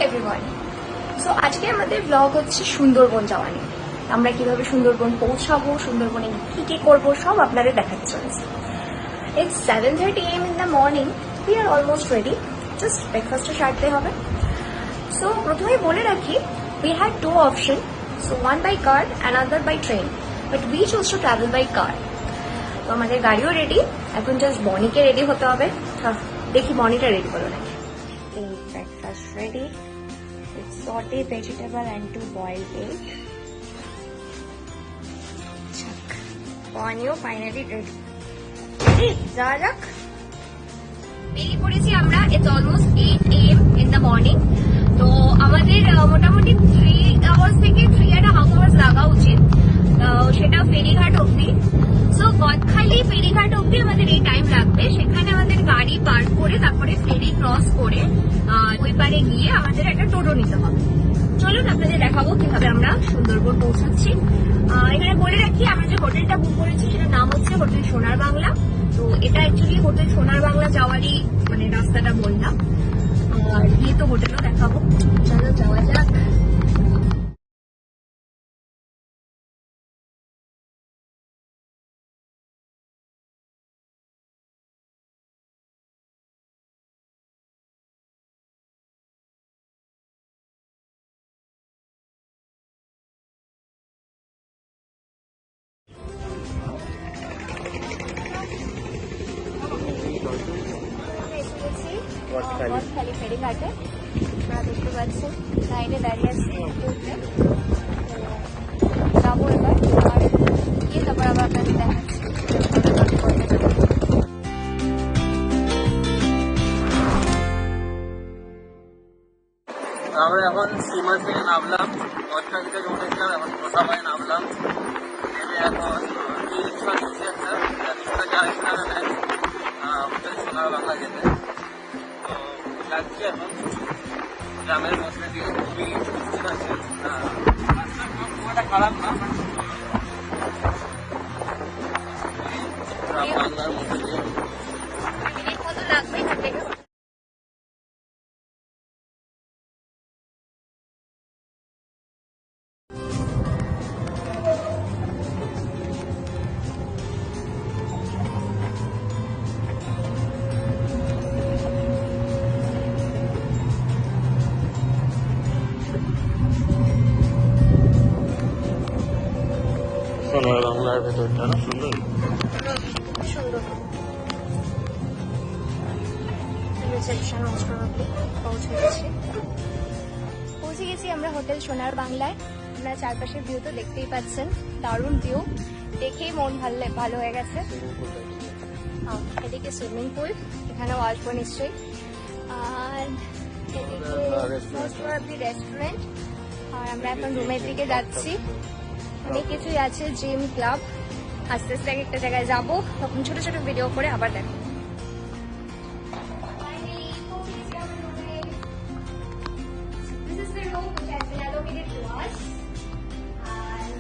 Everyone. So আজকে আমাদের blog হচ্ছে সুন্দরবন যাওয়া নিয়ে। আমরা কিভাবে সুন্দরবন পৌঁছাবো, সুন্দরবনে কি কি করবো সব আপনাদের দেখাতে চলেছি। It's 7:30 AM in the morning. We are almost ready. Just breakfast-টা সারতে হবে। So প্রথমেই বলে রাখি, we had two options. So one by car, another by train. But we chose to travel by car. তো আমাদের গাড়িও রেডি, এখন জাস্ট বনিকে রেডি হতে হবে। দেখি বনিটা রেডি করো নাকি। এই breakfast ready, it's sauteed vegetable and 2 boiled egg. Check. বনিও ফাইনালি রেডি। যাওয়া যাক। বেরিয়ে পড়েছি আমরা। It's almost 8 AM in the morning. তো আমাদের মোটামুটি 3 hours থেকে 3.5 hours লাগা উচিত, সেটা ফেরিঘাট অব্দি। সো গদখালি ফেরিঘাট অব্দি আমাদের এই টাইম লাগবে। সেখানে আমাদের গাড়ি পার্ক করে তারপরে ফেরি ক্রস করে ওই পারে গিয়ে আমাদের একটা টোটো নিতে হবে। চলুন আপনাদের দেখাবো কিভাবে আমরা সুন্দরবন পৌঁছাচ্ছি। এখানে বলে রাখি, আমরা যে হোটেলটা বুক করেছি সেটার নাম হচ্ছে হোটেল সোনার বাংলা। তো এটা অ্যাকচুয়ালি হোটেল সোনার বাংলা যাওয়ারই মানে রাস্তাটা বললাম, আর গিয়ে তো হোটেলও দেখাবো। চলো যাওয়া যাক। গদখালি ফেরিঘাটে আপনারা দেখতে পাচ্ছেন লাইনে দাঁড়িয়ে আছি উঠতে। যাবো এবার, আর গিয়ে তারপর আবার আপনাদের দেখাচ্ছি। আমরা এখন সীমা থেকে নামলাম, গদখালি থেকে উঠেছিলাম, এখন কোষাবাড়ি নামলাম। নেমে এখন রিক্সা নিচ্ছি একটা, রিক্সাকে আরেকটা নেয় হোটেল সোনার বাংলা যেতে। তো যাচ্ছি এখন গ্রামের মধ্যে দিয়ে, খুবই সুস্থ আছে, খুব একটা খারাপ না, গ্রাম বাংলার মধ্যে দিয়ে। কত লাগবে এখান থেকে? সোনার বাংলার ভেতরটা না সুন্দর, সুন্দর। রিসেপশন পৌঁছে গেছি আমরা হোটেল সোনার বাংলায়। আপনারা চারপাশের ভিউ তো দেখতেই পাচ্ছেন, দারুণ ভিউ, দেখেই মন ভালো হয়ে গেছে। এদিকে সুইমিং পুল, এখানেও আসবো নিশ্চয়ই। আর এদিকে রেস্টুরেন্ট। আর আমরা এখন রুমের দিকে যাচ্ছি। অনেক কিছুই আছে, জিম, ক্লাব। আস্তে আস্তে একটা জায়গায় যাবো, তখন ছোট ছোট ভিডিও করে আবার দেখো। This is the room which has been allocated to us. And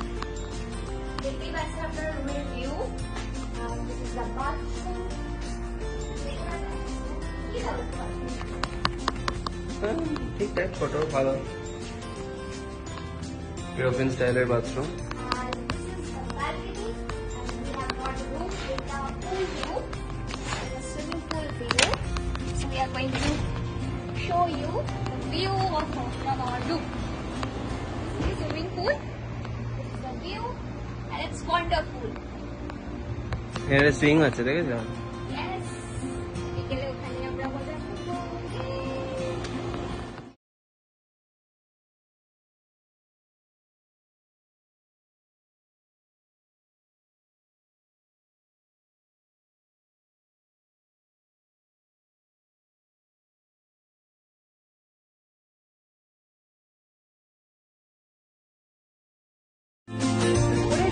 দেখতেই পাচ্ছেন আপনারা রুমের view. This is the bathroom. ঠিকঠাক, ছোট, ভালো, ইউরোপিয়ান স্টাইলের bathroom. We are going to show you the view from our room. This is the swimming pool. This is the view, and it's wonderful. এখানে swing আছে, দেখেছো? Yes. বিকেলে ওখানে আমরা মজা করবো।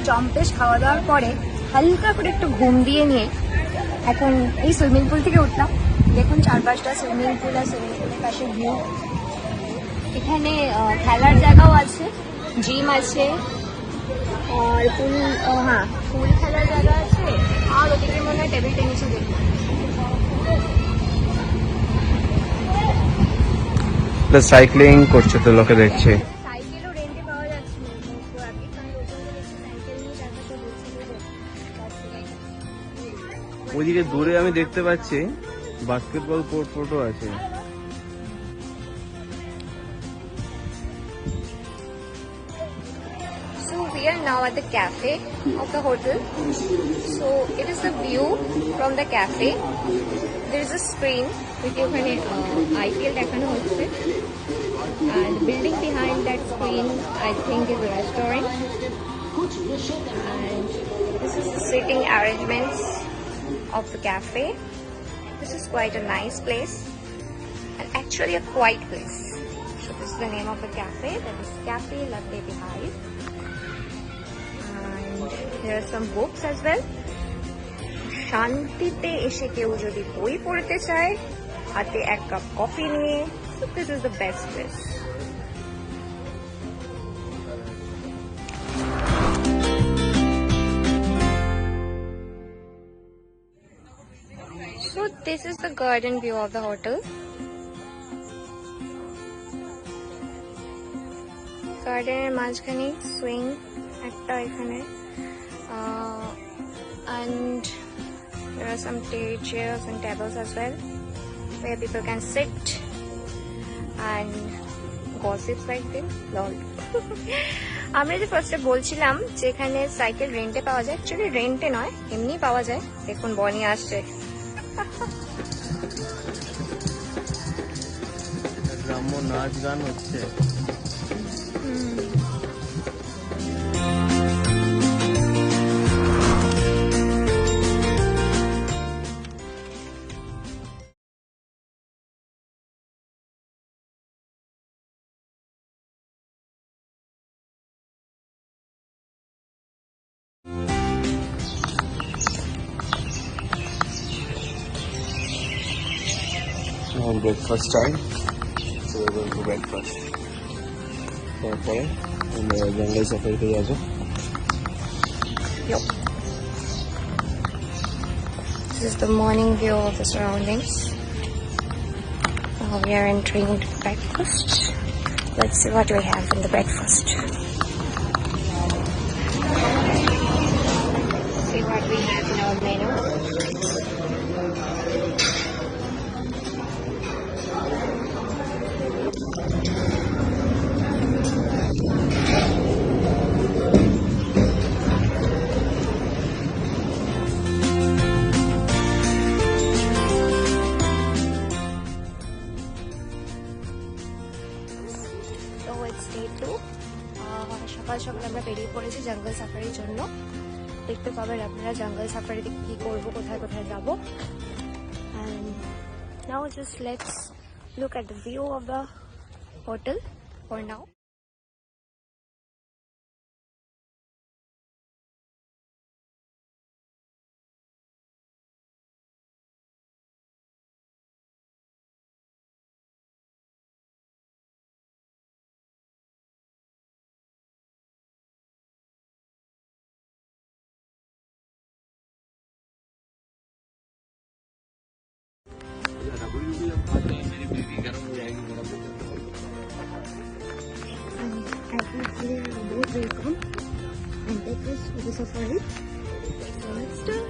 জম্পেশ খাওয়া দাওয়ার পরে হালকা করে একটু ঘুম দিয়ে নিয়ে এখন এই সুইমিং পুল থেকে উঠলাম। দেখুন চারপাশটা সুইমিং পুল, আর সুইমিং পুলের পাশে ভিউ। এখানে খেলার জায়গাও আছে, জিম আছে, আর পুল খেলার জায়গা আছে। আর ওদিকে মনে হয় টেবিল টেনিসও দেখি। প্লাস সাইক্লিং করছে তো লোকে দেখছে। সাইকেলও রেন্টে পাওয়া যাচ্ছে না most probably, কারণ ওখানে দেখছি সাইকেল নিয়ে চারপাশে ঘুরছে। ওইদিকে দূরে আমি দেখতে পাচ্ছি বাস্কেটবল কোর্ট ফোর্টও আছে। So we are now at the cafe of the hotel. So it is the view from the cafe. There is a screen with ওখানে IPL দেখানো হচ্ছে, and the building behind that screen I think is a restaurant. And this is the sitting arrangements of the cafe. This is quite a nice place and actually a quiet place. So this is the name of the cafe. That is Cafe Lovely Behind. There are some books as well. শান্তিতে এসে কেউ যদি বই পড়তে চায়, হাতে এক cup coffee নিয়ে, so this is the best place. So this is the garden view of the hotel. গার্ডেনের মাঝখানে সুইং একটা এখানে, and there are some chairs and tables as well where people can sit and gossips like this. Lol. আমরা যে ফার্স্টে বলছিলাম যে এখানে সাইকেল রেন্টে পাওয়া যায়, অ্যাকচুয়ালি রেন্টে নয়, এমনি পাওয়া যায়। দেখুন বনি আসছে। গ্রাম্য নাচ গান হচ্ছে। ব্রেকফাস্ট টাইম, তো ব্রেকফাস্ট তারপরে আমরা জঙ্গল সাফারিতে যাবো। This is the morning view of the surroundings. Now we are entering into breakfast. Let's see what we have in the breakfast. See what we have in our menu. সকাল সকাল আমরা বেরিয়ে পড়েছি জঙ্গল সাফারির জন্য। দেখতে পাবেন আপনারা জঙ্গল সাফারিতে কি করব, কোথায় কোথায় যাব। And now just let's look at the view of the hotel for now. Both welcome and take us for the safari. So let's start.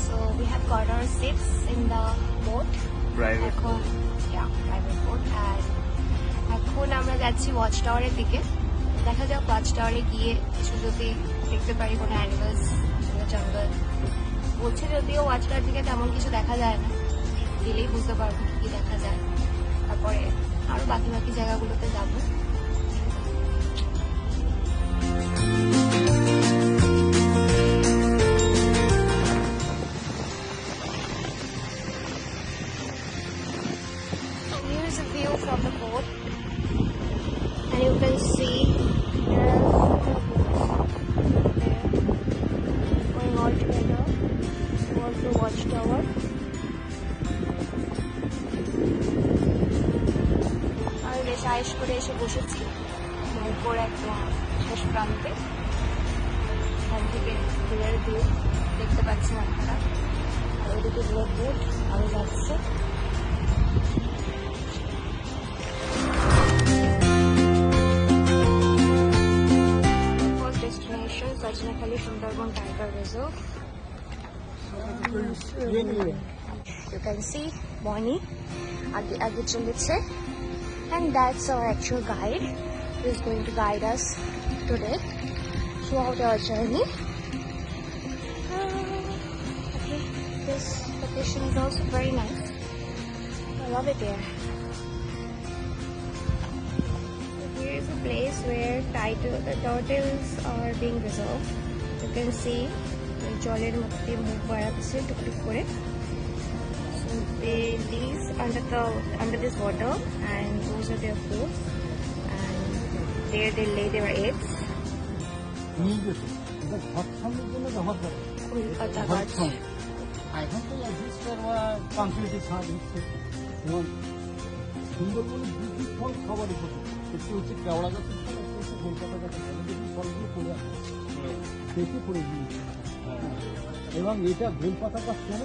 So we have got our seats in the boat. Private boat. Yeah, private boat. And এখন আমরা যাচ্ছি watch টাওয়ারের দিকে। দেখা যাক watch টাওয়ারে গিয়ে কিছু যদি দেখতে পারি, কোনো অ্যানিমালস, জঙ্গল। বলছে যদিও ওয়াচ টাওয়ার থেকে তেমন কিছু দেখা যায় না, গেলেই বুঝতে পারবো কি দেখা যায়। তারপরে আরো বাকি বাকি জায়গাগুলোতে যাবো। Here's a view from the boat, and you can see going all together towards the watchtower. আমি বেশ আয়েশ করে এসে বসেছি উপর একদম শেষ প্রান্তে। এখান থেকে দূরের ভিউ দেখতে পাচ্ছেন আপনারা। আর ওইদিকে দূরের বোট আরো যাচ্ছে। First destination, Sajnakhali Sundarban Tiger Reserve. You can see Bonnie आगे चलेছে, and that's our actual guide who is going to guide us today throughout our journey. Okay, this location is also very nice. I love it here. Here is a place where turtles are being preserved. You can see জলের মধ্যে মুখ বাড়াচ্ছে টুকটুক করে. So they live under this water, and those are their food, and there they lay their eggs. Kolkata গাছ। এখন তো এক্সিস্টার বা কমপ্লিট ছাদ হচ্ছে এবং সুন্দরবনে দুটি ফল খাবার উপরে একটি হচ্ছে কেওড়া গাছের ফল, একটা হচ্ছে কলকাতা গাছের ফল। দুটি ফলগুলো পড়ে আসছে দেখে পড়ে গিয়েছে এবং এটা বেলপাতা গাছ কেন